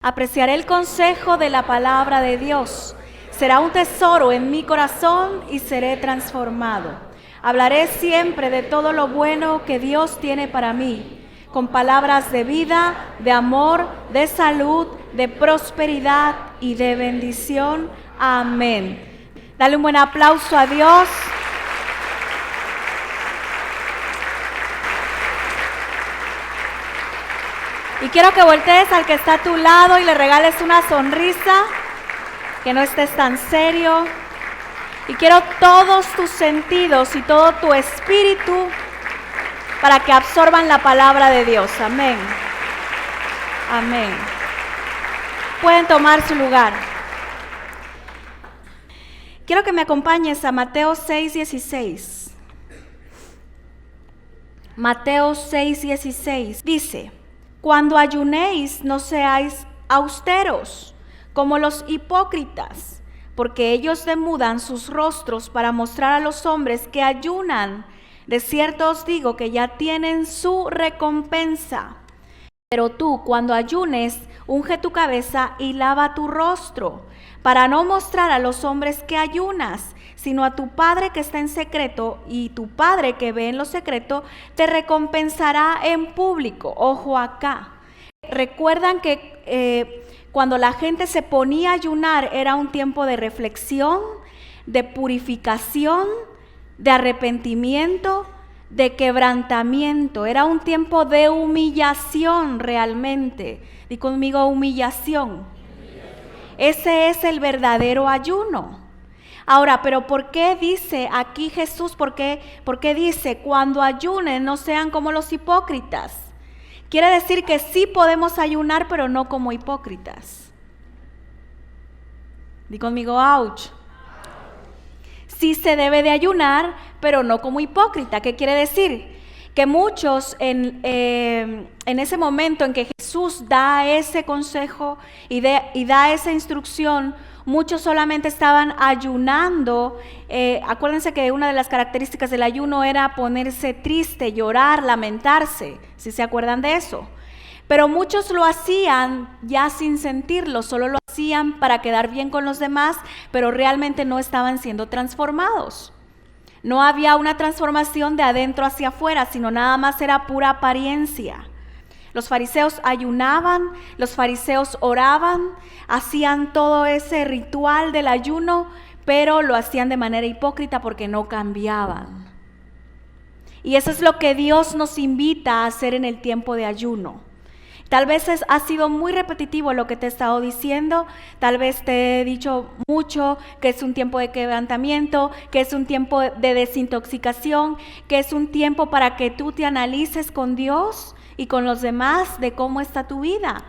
Apreciaré el consejo de la palabra de Dios. Será un tesoro en mi corazón y seré transformado. Hablaré siempre de todo lo bueno que Dios tiene para mí, con palabras de vida, de amor, de salud, de prosperidad y de bendición. Amén. Dale un buen aplauso a Dios. Y quiero que voltees al que está a tu lado y le regales una sonrisa, que no estés tan serio. Y quiero todos tus sentidos y todo tu espíritu para que absorban la palabra de Dios. Amén. Amén. Pueden tomar su lugar. Quiero que me acompañes a Mateo 6:16. Mateo 6:16 dice: cuando ayunéis, no seáis austeros, como los hipócritas, porque ellos demudan sus rostros para mostrar a los hombres que ayunan. De cierto os digo que ya tienen su recompensa. Pero tú, cuando ayunes, unge tu cabeza y lava tu rostro, para no mostrar a los hombres que ayunas, sino a tu Padre que está en secreto, y tu Padre que ve en lo secreto te recompensará en público. Ojo acá. Recuerdan que cuando la gente se ponía a ayunar era un tiempo de reflexión, de purificación, de arrepentimiento, de quebrantamiento. Era un tiempo de humillación realmente. Di conmigo, humillación. Ese es el verdadero ayuno. Ahora, pero ¿por qué dice aquí Jesús? ¿Por qué dice cuando ayunen no sean como los hipócritas? Quiere decir que sí podemos ayunar, pero no como hipócritas. Di conmigo, ouch. Sí se debe de ayunar, pero no como hipócrita. ¿Qué quiere decir? Que muchos en ese momento en que Jesús da ese consejo y da esa instrucción, muchos solamente estaban ayunando. Acuérdense que una de las características del ayuno era ponerse triste, llorar, lamentarse, si se acuerdan de eso. Pero muchos lo hacían ya sin sentirlo, solo lo hacían para quedar bien con los demás, pero realmente no estaban siendo transformados. No había una transformación de adentro hacia afuera, sino nada más era pura apariencia. Los fariseos ayunaban, los fariseos oraban, hacían todo ese ritual del ayuno, pero lo hacían de manera hipócrita porque no cambiaban. Y eso es lo que Dios nos invita a hacer en el tiempo de ayuno. Tal vez ha sido muy repetitivo lo que te he estado diciendo, tal vez te he dicho mucho que es un tiempo de quebrantamiento, que es un tiempo de desintoxicación, que es un tiempo para que tú te analices con Dios y con los demás de cómo está tu vida.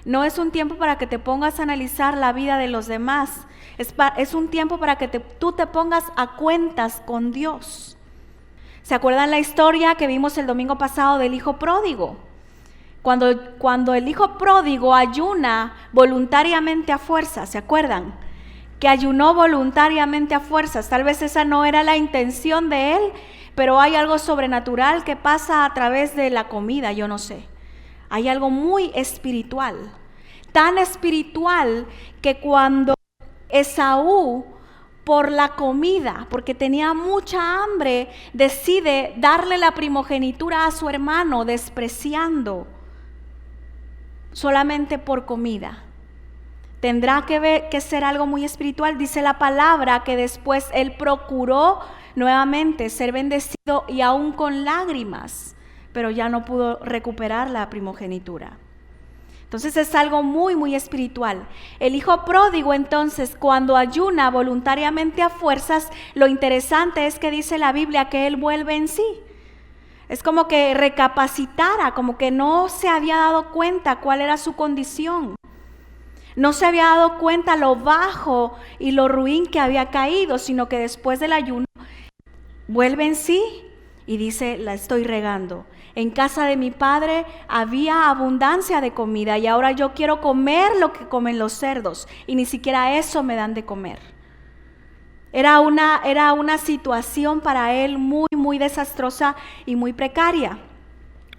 No es un tiempo para que te pongas a analizar la vida de los demás, es un tiempo para que tú te pongas a cuentas con Dios. ¿Se acuerdan la historia que vimos el domingo pasado del hijo pródigo? Cuando el hijo pródigo ayuna voluntariamente a fuerzas, ¿se acuerdan? Que ayunó voluntariamente a fuerzas. Tal vez esa no era la intención de él, pero hay algo sobrenatural que pasa a través de la comida, yo no sé. Hay algo muy espiritual, tan espiritual que cuando Esaú, por la comida, porque tenía mucha hambre, decide darle la primogenitura a su hermano, despreciando solamente por comida. Tendrá que ser algo muy espiritual. Dice la palabra que después él procuró nuevamente ser bendecido y aún con lágrimas, pero ya no pudo recuperar la primogenitura. Entonces es algo muy, muy espiritual. El hijo pródigo entonces cuando ayuna voluntariamente a fuerzas, lo interesante es que dice la Biblia que él vuelve en sí. Es como que recapacitara, como que no se había dado cuenta cuál era su condición. No se había dado cuenta lo bajo y lo ruin que había caído, sino que después del ayuno vuelve en sí y dice, la estoy regando. En casa de mi padre había abundancia de comida y ahora yo quiero comer lo que comen los cerdos y ni siquiera eso me dan de comer. Era una situación para él muy, muy desastrosa y muy precaria.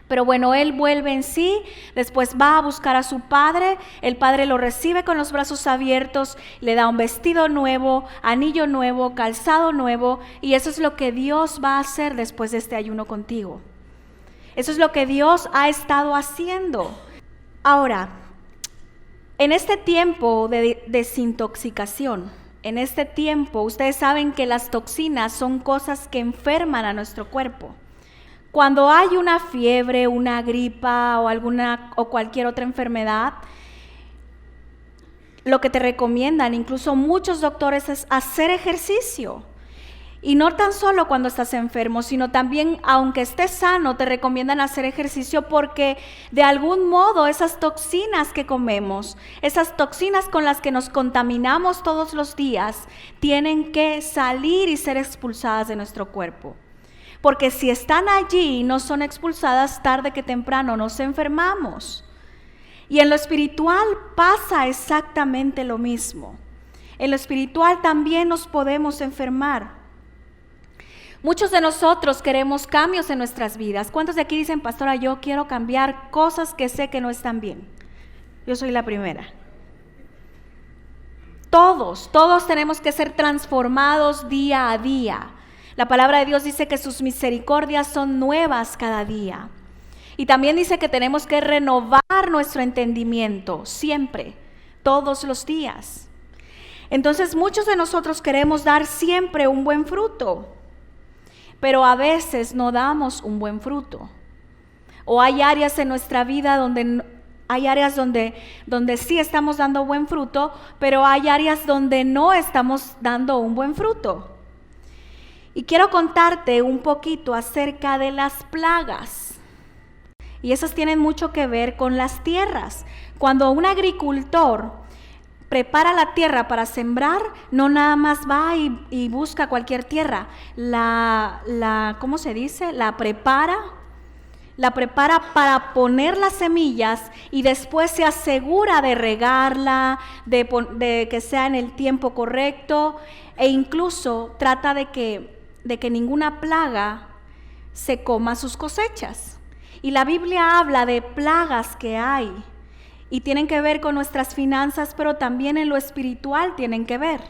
Pero bueno, él vuelve en sí, después va a buscar a su padre, el padre lo recibe con los brazos abiertos, le da un vestido nuevo, anillo nuevo, calzado nuevo, y eso es lo que Dios va a hacer después de este ayuno contigo. Eso es lo que Dios ha estado haciendo. Ahora, en este tiempo de desintoxicación, en este tiempo, ustedes saben que las toxinas son cosas que enferman a nuestro cuerpo. Cuando hay una fiebre, una gripa o cualquier otra enfermedad, lo que te recomiendan, incluso muchos doctores, es hacer ejercicio. Y no tan solo cuando estás enfermo, sino también aunque estés sano, te recomiendan hacer ejercicio porque de algún modo esas toxinas que comemos, esas toxinas con las que nos contaminamos todos los días, tienen que salir y ser expulsadas de nuestro cuerpo. Porque si están allí y no son expulsadas, tarde que temprano nos enfermamos. Y en lo espiritual pasa exactamente lo mismo. En lo espiritual también nos podemos enfermar. Muchos de nosotros queremos cambios en nuestras vidas. ¿Cuántos de aquí dicen, pastora, yo quiero cambiar cosas que sé que no están bien? Yo soy la primera. Todos tenemos que ser transformados día a día. La palabra de Dios dice que sus misericordias son nuevas cada día. Y también dice que tenemos que renovar nuestro entendimiento siempre, todos los días. Entonces muchos de nosotros queremos dar siempre un buen fruto, pero a veces no damos un buen fruto. O hay áreas en nuestra vida donde sí estamos dando buen fruto, pero hay áreas donde no estamos dando un buen fruto. Y quiero contarte un poquito acerca de las plagas. Y esas tienen mucho que ver con las tierras. Cuando un agricultor prepara la tierra para sembrar, no nada más va y busca cualquier tierra. ¿Cómo se dice? La prepara para poner las semillas y después se asegura de regarla, de que sea en el tiempo correcto, e incluso trata de que ninguna plaga se coma sus cosechas. Y la Biblia habla de plagas que hay y tienen que ver con nuestras finanzas, pero también en lo espiritual tienen que ver.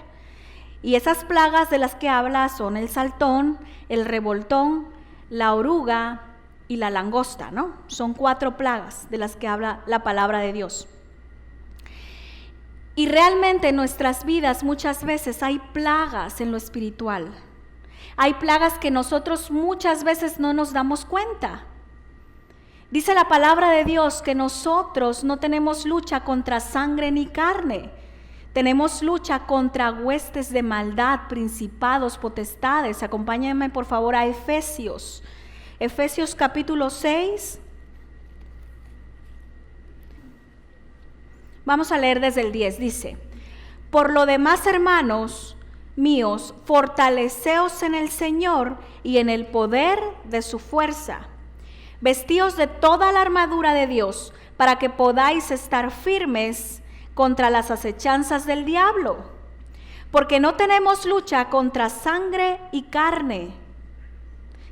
Y esas plagas de las que habla son el saltón, el revoltón, la oruga y la langosta, ¿no? Son 4 plagas de las que habla la palabra de Dios. Y realmente en nuestras vidas muchas veces hay plagas en lo espiritual. Hay plagas que nosotros muchas veces no nos damos cuenta. Dice la palabra de Dios que nosotros no tenemos lucha contra sangre ni carne. Tenemos lucha contra huestes de maldad, principados, potestades. Acompáñenme por favor a Efesios. Efesios capítulo 6. Vamos a leer desde el 10. Dice: por lo demás, hermanos míos, fortaleceos en el Señor y en el poder de su fuerza. Vestíos de toda la armadura de Dios, para que podáis estar firmes contra las acechanzas del diablo. Porque no tenemos lucha contra sangre y carne,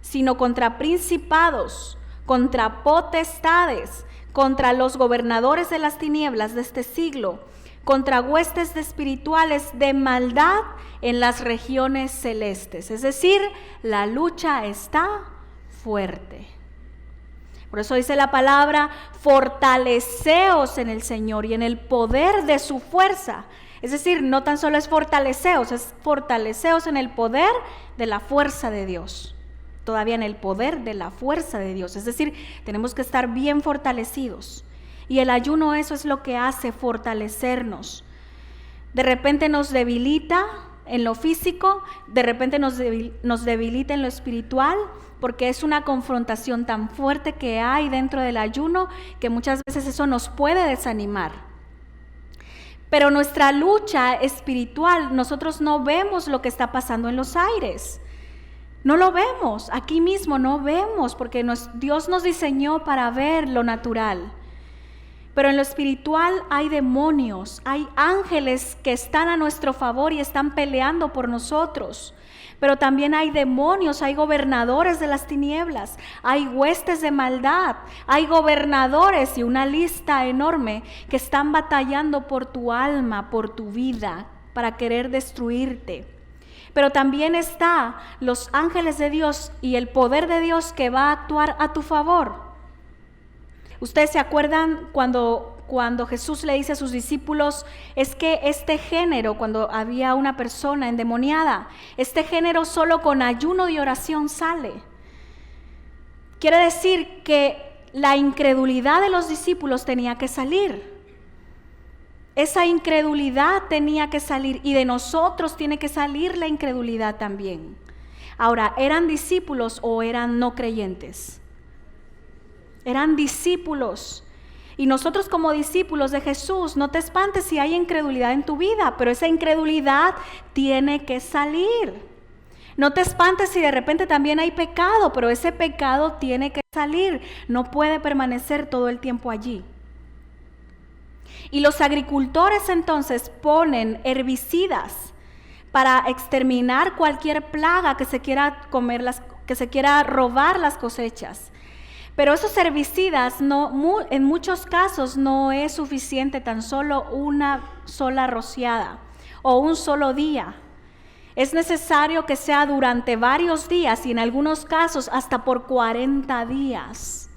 sino contra principados, contra potestades, contra los gobernadores de las tinieblas de este siglo, contra huestes espirituales de maldad en las regiones celestes. Es decir, la lucha está fuerte. Por eso dice la palabra, fortaleceos en el Señor y en el poder de su fuerza. Es decir, no tan solo es fortaleceos en el poder de la fuerza de Dios. Todavía en el poder de la fuerza de Dios. Es decir, tenemos que estar bien fortalecidos. Y el ayuno eso es lo que hace, fortalecernos. De repente nos debilita en lo físico, de repente nos debilita en lo espiritual, porque es una confrontación tan fuerte que hay dentro del ayuno que muchas veces eso nos puede desanimar. Pero nuestra lucha espiritual, nosotros no vemos lo que está pasando en los aires. No lo vemos, aquí mismo no vemos, porque Dios nos diseñó para ver lo natural. Pero en lo espiritual hay demonios, hay ángeles que están a nuestro favor y están peleando por nosotros. Pero también hay demonios, hay gobernadores de las tinieblas, hay huestes de maldad, hay gobernadores y una lista enorme que están batallando por tu alma, por tu vida, para querer destruirte. Pero también está los ángeles de Dios y el poder de Dios que va a actuar a tu favor. ¿Ustedes se acuerdan cuando Jesús le dice a sus discípulos, es que este género, cuando había una persona endemoniada, este género solo con ayuno y oración sale? Quiere decir que la incredulidad de los discípulos tenía que salir. Esa incredulidad tenía que salir y de nosotros tiene que salir la incredulidad también. Ahora, ¿eran discípulos o eran no creyentes? Eran discípulos. Y nosotros como discípulos de Jesús, no te espantes si hay incredulidad en tu vida, pero esa incredulidad tiene que salir. No te espantes si de repente también hay pecado, pero ese pecado tiene que salir, no puede permanecer todo el tiempo allí. Y los agricultores entonces ponen herbicidas para exterminar cualquier plaga que se quiera comer, que se quiera robar las cosechas. Pero esos herbicidas en muchos casos no es suficiente tan solo una sola rociada o un solo día. Es necesario que sea durante varios días y en algunos casos hasta por 40 días.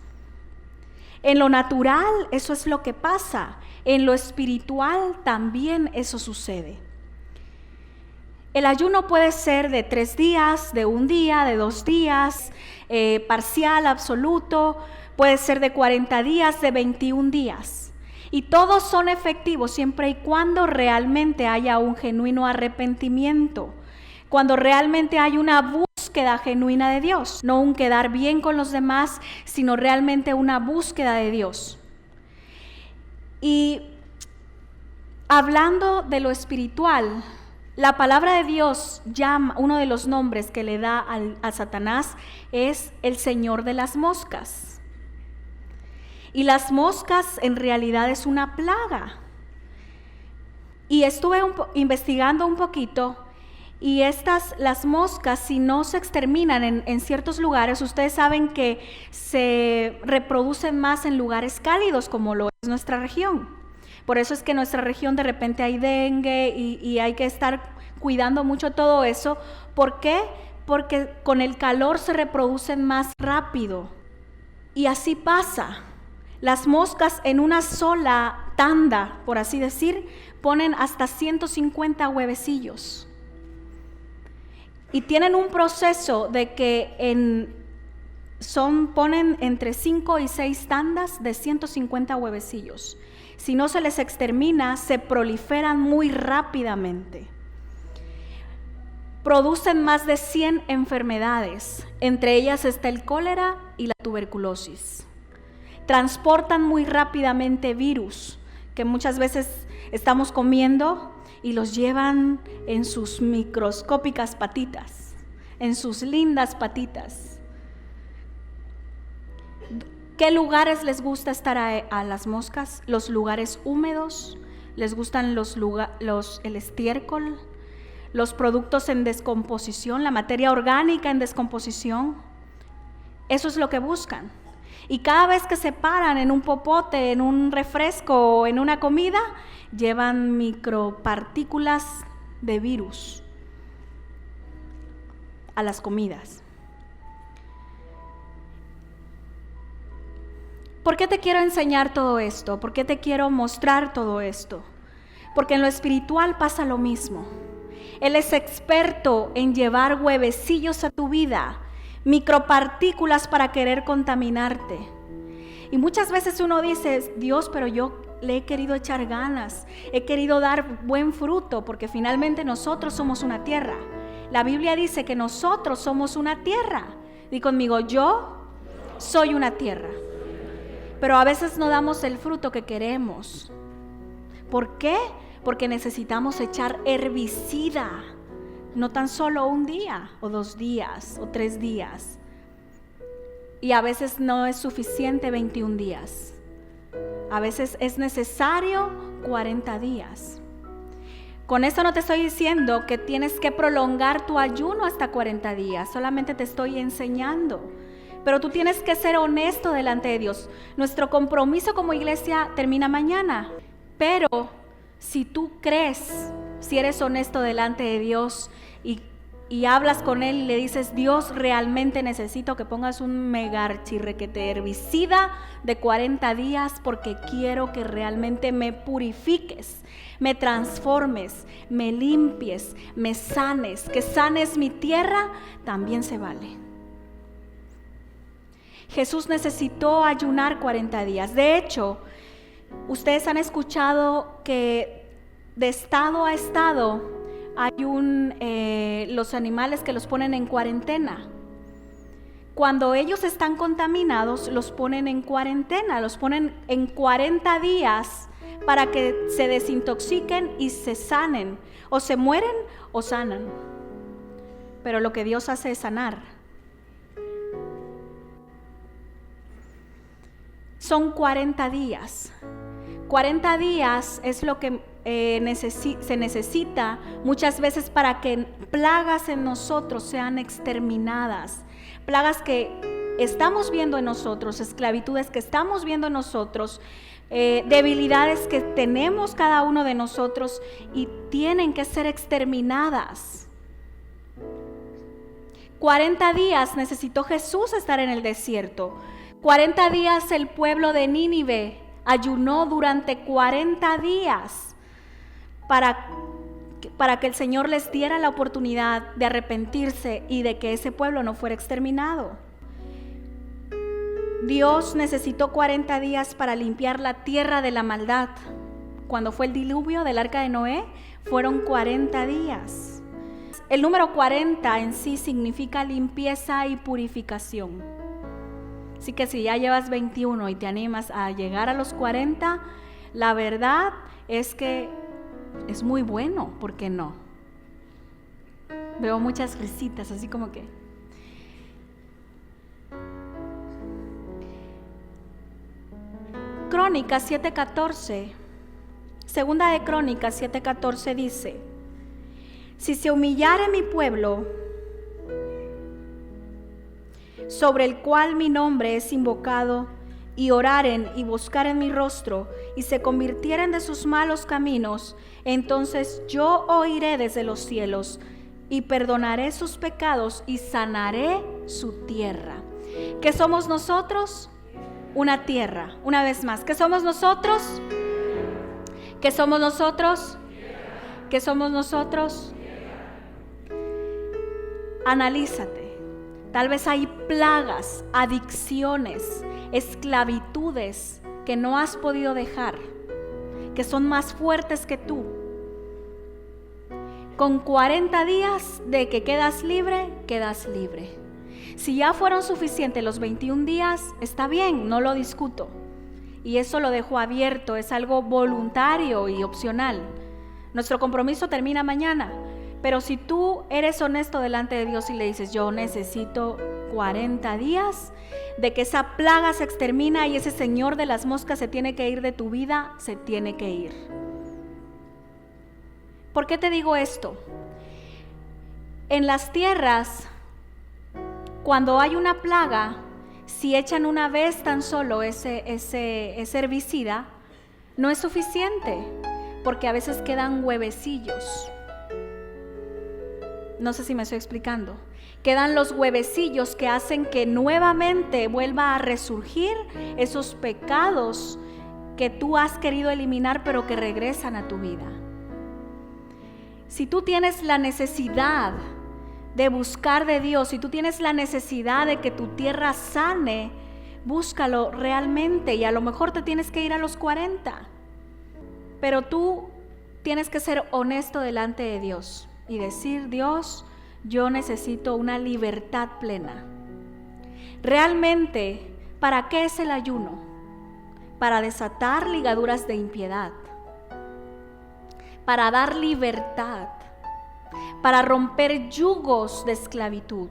En lo natural eso es lo que pasa, en lo espiritual también eso sucede. El ayuno puede ser de 3 días, de 1 día, de 2 días, parcial, absoluto, puede ser de 40 días, de 21 días. Y todos son efectivos siempre y cuando realmente haya un genuino arrepentimiento, cuando realmente hay una búsqueda genuina de Dios, no un quedar bien con los demás, sino realmente una búsqueda de Dios. Y hablando de lo espiritual, la palabra de Dios llama, uno de los nombres que le da a Satanás es el Señor de las moscas. Y las moscas en realidad es una plaga. Y estuve investigando un poquito y las moscas, si no se exterminan en ciertos lugares, ustedes saben que se reproducen más en lugares cálidos como lo es nuestra región. Por eso es que en nuestra región de repente hay dengue y hay que estar cuidando mucho todo eso. ¿Por qué? Porque con el calor se reproducen más rápido. Y así pasa. Las moscas en una sola tanda, por así decir, ponen hasta 150 huevecillos. Y tienen un proceso de que ponen entre 5 y 6 tandas de 150 huevecillos. Si no se les extermina, se proliferan muy rápidamente. Producen más de 100 enfermedades, entre ellas está el cólera y la tuberculosis. Transportan muy rápidamente virus, que muchas veces estamos comiendo y los llevan en sus microscópicas patitas, en sus lindas patitas. ¿Qué lugares les gusta estar a las moscas? Los lugares húmedos, les gustan el estiércol, los productos en descomposición, la materia orgánica en descomposición. Eso es lo que buscan. Y cada vez que se paran en un popote, en un refresco o en una comida, llevan micropartículas de virus a las comidas. ¿Por qué te quiero enseñar todo esto? ¿Por qué te quiero mostrar todo esto? Porque en lo espiritual pasa lo mismo. Él es experto en llevar huevecillos a tu vida, micropartículas para querer contaminarte. Y muchas veces uno dice, Dios, pero yo le he querido echar ganas, he querido dar buen fruto, porque finalmente nosotros somos una tierra. La Biblia dice que nosotros somos una tierra. Di conmigo, yo soy una tierra. Pero a veces no damos el fruto que queremos. ¿Por qué? Porque necesitamos echar herbicida, no tan solo 1 día, o 2 días, o 3 días. Y a veces no es suficiente 21 días. A veces es necesario 40 días. Con esto no te estoy diciendo que tienes que prolongar tu ayuno hasta 40 días, solamente te estoy enseñando. Pero tú tienes que ser honesto delante de Dios. Nuestro compromiso como iglesia termina mañana. Pero si tú crees, si eres honesto delante de Dios y hablas con Él y le dices, Dios, realmente necesito que pongas un mega archirrequete herbicida de 40 días porque quiero que realmente me purifiques, me transformes, me limpies, me sanes, que sanes mi tierra, también se vale. Jesús necesitó ayunar 40 días. De hecho, ustedes han escuchado que de estado a estado hay los animales que los ponen en cuarentena. Cuando ellos están contaminados, los ponen en cuarentena, los ponen en 40 días para que se desintoxiquen y se sanen. O se mueren o sanan. Pero lo que Dios hace es sanar. Son 40 días. 40 días es lo que se necesita muchas veces para que plagas en nosotros sean exterminadas. Plagas que estamos viendo en nosotros, esclavitudes que estamos viendo en nosotros, debilidades que tenemos cada uno de nosotros y tienen que ser exterminadas. 40 días necesitó Jesús estar en el desierto. 40 días el pueblo de Nínive ayunó durante 40 días para que el Señor les diera la oportunidad de arrepentirse y de que ese pueblo no fuera exterminado. Dios necesitó 40 días para limpiar la tierra de la maldad. Cuando fue el diluvio del arca de Noé, fueron 40 días. El número 40 en sí significa limpieza y purificación. Así que si ya llevas 21 y te animas a llegar a los 40, la verdad es que es muy bueno, ¿por qué no? Veo muchas risitas, así como que... Crónicas 7:14, segunda de Crónicas 7:14 dice: si se humillare mi pueblo, sobre el cual mi nombre es invocado, y oraren y buscaren mi rostro, y se convirtieren de sus malos caminos, entonces yo oiré desde los cielos, y perdonaré sus pecados, y sanaré su tierra. ¿Qué somos nosotros? Una tierra. Una vez más, ¿qué somos nosotros? ¿Qué somos nosotros? ¿Qué somos nosotros? Analízate. Tal vez hay plagas, adicciones, esclavitudes que no has podido dejar, que son más fuertes que tú. Con 40 días de que quedas libre, quedas libre. Si ya fueron suficientes los 21 días, está bien, no lo discuto. Y eso lo dejo abierto, es algo voluntario y opcional. Nuestro compromiso termina mañana. Pero si tú eres honesto delante de Dios y le dices, yo necesito 40 días de que esa plaga se extermina y ese señor de las moscas se tiene que ir de tu vida, se tiene que ir. ¿Por qué te digo esto? En las tierras, cuando hay una plaga, si echan una vez tan solo ese herbicida, no es suficiente, porque a veces quedan huevecillos. No sé si me estoy explicando. Quedan los huevecillos que hacen que nuevamente vuelva a resurgir esos pecados que tú has querido eliminar, pero que regresan a tu vida. Si tú tienes la necesidad de buscar de Dios, si tú tienes la necesidad de que tu tierra sane, búscalo realmente, y a lo mejor te tienes que ir a los 40. Pero tú tienes que ser honesto delante de Dios y decir, Dios, yo necesito una libertad plena. Realmente, ¿para qué es el ayuno? Para desatar ligaduras de impiedad, para dar libertad, para romper yugos de esclavitud.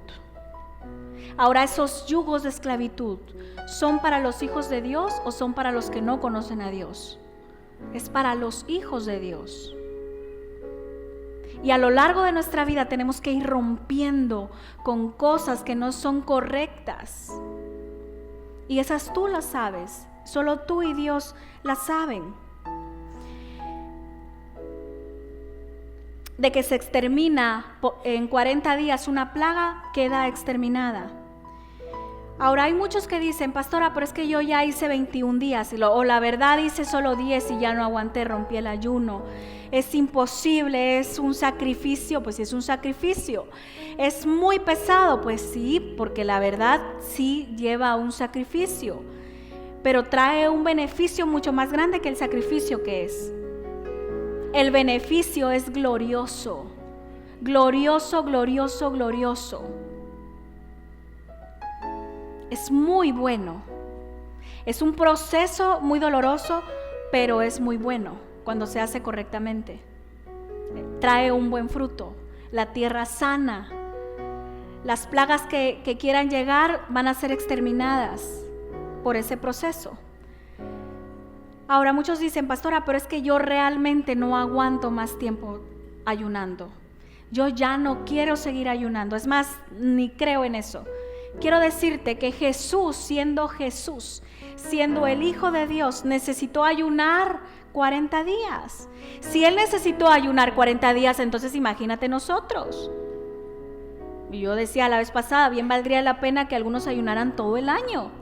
Ahora, esos yugos de esclavitud, ¿son para los hijos de Dios o son para los que no conocen a Dios? Es para los hijos de Dios. Y a lo largo de nuestra vida tenemos que ir rompiendo con cosas que no son correctas. Y esas tú las sabes, solo tú y Dios las saben. De que se extermina en 40 días una plaga, queda exterminada. Ahora hay muchos que dicen, pastora, pero es que yo ya hice 21 días, o la verdad hice solo 10 y ya no aguanté, rompí el ayuno. Es imposible, es un sacrificio. Pues sí, es un sacrificio. Es muy pesado, pues sí, porque la verdad sí lleva a un sacrificio, pero trae un beneficio mucho más grande que el sacrificio que es. El beneficio es glorioso, glorioso, glorioso, glorioso. Es muy bueno. Es un proceso muy doloroso, pero es muy bueno cuando se hace correctamente. Trae un buen fruto, la tierra sana. Las plagas que quieran llegar van a ser exterminadas por ese proceso. Ahora muchos dicen, pastora, pero es que yo realmente no aguanto más tiempo ayunando. Yo ya no quiero seguir ayunando. Es más, ni creo en eso. Quiero decirte que Jesús, siendo el Hijo de Dios, necesitó ayunar 40 días. Si Él necesitó ayunar 40 días, entonces imagínate nosotros. Y yo decía la vez pasada, bien valdría la pena que algunos ayunaran todo el año.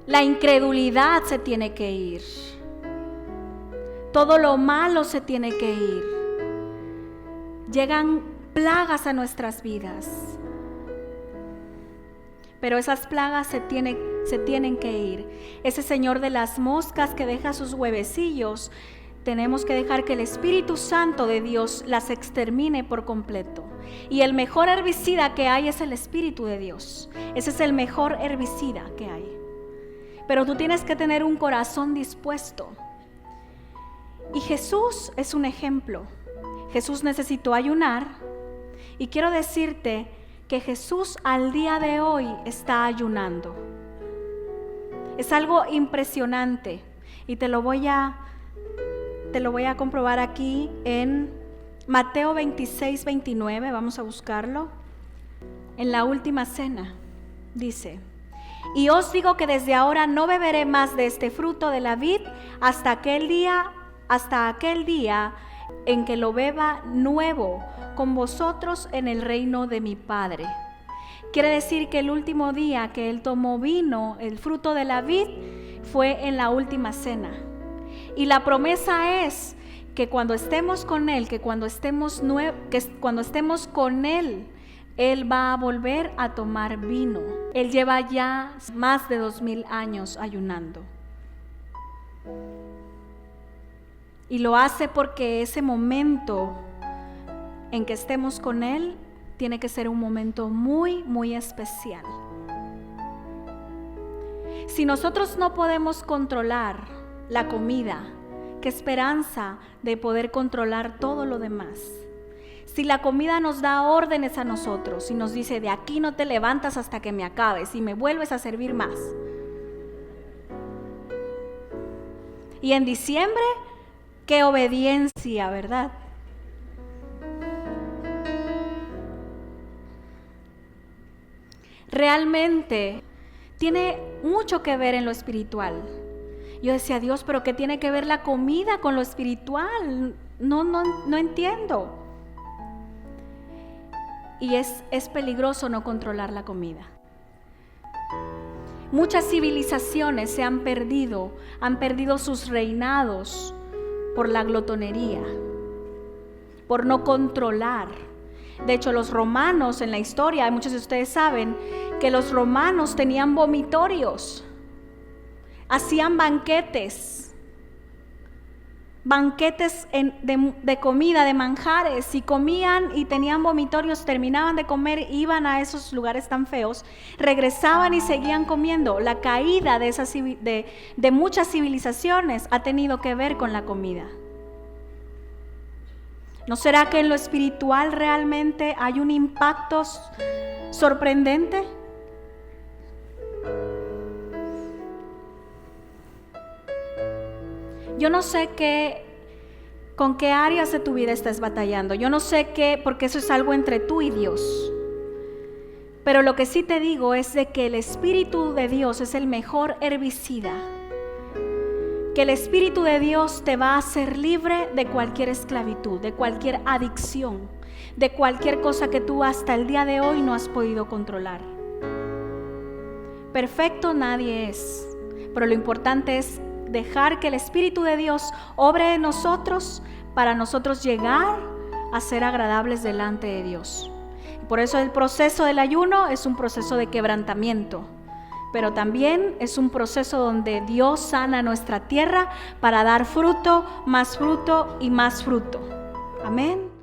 La incredulidad se tiene que ir. Todo lo malo se tiene que ir. Llegan plagas a nuestras vidas, pero esas plagas se tienen que ir. Ese señor de las moscas que deja sus huevecillos, tenemos que dejar que el Espíritu Santo de Dios las extermine por completo. Y el mejor herbicida que hay es el Espíritu de Dios. Ese es el mejor herbicida que hay. Pero tú tienes que tener un corazón dispuesto. Y Jesús es un ejemplo. Jesús necesitó ayunar. Y quiero decirte que Jesús al día de hoy está ayunando. Es algo impresionante. Y te lo voy a comprobar aquí en Mateo 26, 29. Vamos a buscarlo. En la última cena dice: y os digo que desde ahora no beberé más de este fruto de la vid hasta aquel día en que lo beba nuevo con vosotros en el reino de mi Padre. Quiere decir que el último día que Él tomó vino, el fruto de la vid, fue en la última cena. Y la promesa es que cuando estemos con Él, que cuando estemos con Él, Él va a volver a tomar vino. Él lleva ya más de 2000 años ayunando. Y lo hace porque ese momento en que estemos con Él tiene que ser un momento muy, muy especial. Si nosotros no podemos controlar la comida, ¿qué esperanza de poder controlar todo lo demás? Si la comida nos da órdenes a nosotros y nos dice, de aquí no te levantas hasta que me acabes y me vuelves a servir más. Y en diciembre, qué obediencia, ¿verdad? Realmente tiene mucho que ver en lo espiritual. Yo decía, Dios, pero ¿qué tiene que ver la comida con lo espiritual? No entiendo. Y es peligroso no controlar la comida. Muchas civilizaciones se han perdido sus reinados por la glotonería, por no controlar. De hecho, los romanos en la historia, muchos de ustedes saben que los romanos tenían vomitorios, hacían banquetes banquetes de comida, de manjares, y comían y tenían vomitorios, terminaban de comer, iban a esos lugares tan feos, regresaban y seguían comiendo. La caída de muchas civilizaciones ha tenido que ver con la comida. ¿No será que en lo espiritual realmente hay un impacto sorprendente? Yo no sé con qué áreas de tu vida estás batallando. Yo no sé qué, porque eso es algo entre tú y Dios. Pero lo que sí te digo es de que el Espíritu de Dios es el mejor herbicida. Que el Espíritu de Dios te va a hacer libre de cualquier esclavitud, de cualquier adicción, de cualquier cosa que tú hasta el día de hoy no has podido controlar. Perfecto nadie es, pero lo importante es dejar que el Espíritu de Dios obre en nosotros para nosotros llegar a ser agradables delante de Dios. Y por eso el proceso del ayuno es un proceso de quebrantamiento, pero también es un proceso donde Dios sana nuestra tierra para dar fruto y más fruto. Amén.